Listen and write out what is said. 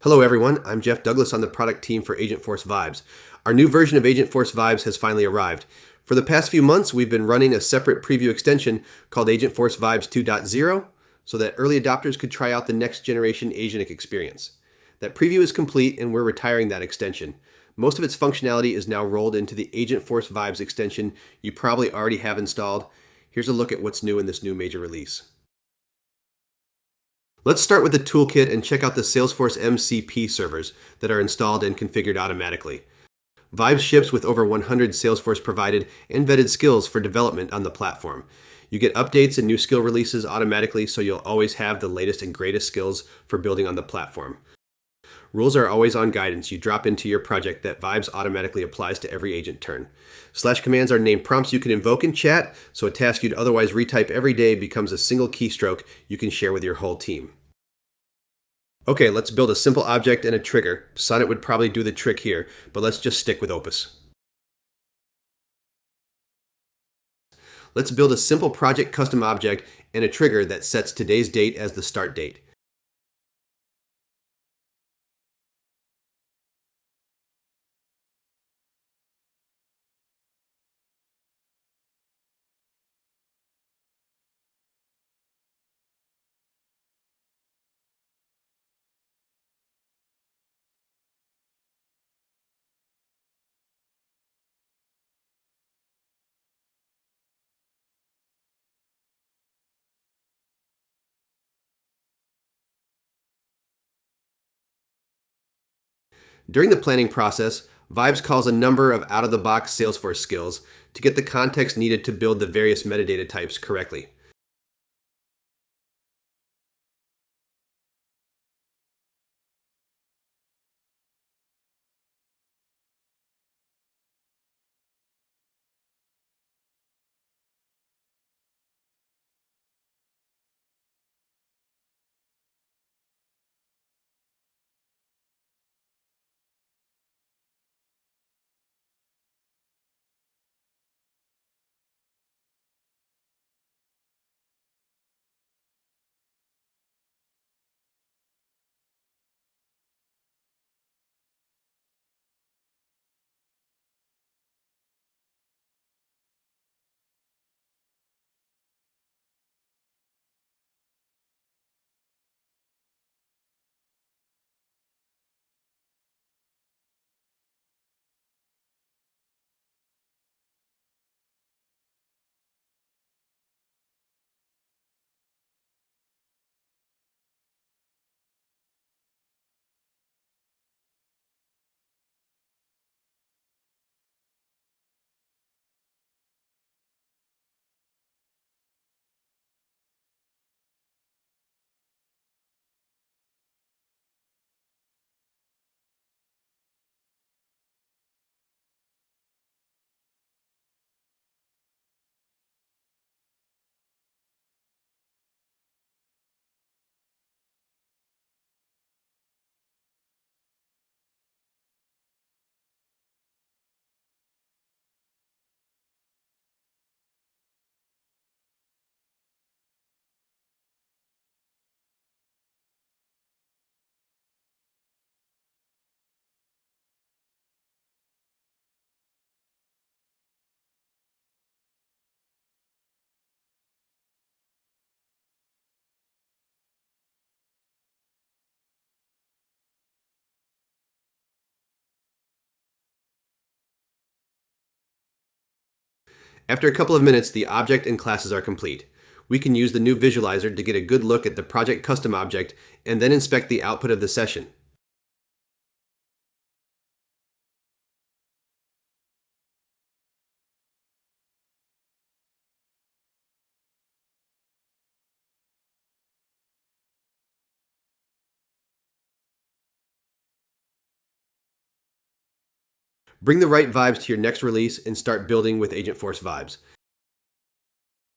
Hello everyone, I'm Jeff Douglas on the product team for Agentforce Vibes. Our new version of Agentforce Vibes has finally arrived. For the past few months, we've been running a separate preview extension called Agentforce Vibes 2.0 so that early adopters could try out the next generation agentic experience. That preview is complete and we're retiring that extension. Most of its functionality is now rolled into the Agentforce Vibes extension you probably already have installed. Here's a look at what's new in this new major release. Let's start with the toolkit and check out the Salesforce MCP servers that are installed and configured automatically. Vibes ships with over 100 Salesforce provided and vetted skills for development on the platform. You get updates and new skill releases automatically, so you'll always have the latest and greatest skills for building on the platform. Rules are always on guidance you drop into your project that Vibes automatically applies to every agent turn. Slash commands are named prompts you can invoke in chat, so a task you'd otherwise retype every day becomes a single keystroke you can share with your whole team. Okay, let's build a simple object and a trigger. Sonnet would probably do the trick here, but let's just stick with Opus. Let's build a simple project custom object and a trigger that sets today's date as the start date. During the planning process, Vibes calls a number of out-of-the-box Salesforce skills to get the context needed to build the various metadata types correctly. After a couple of minutes, the object and classes are complete. We can use the new visualizer to get a good look at the project custom object and then inspect the output of the session. Bring the right vibes to your next release and start building with Agentforce Vibes.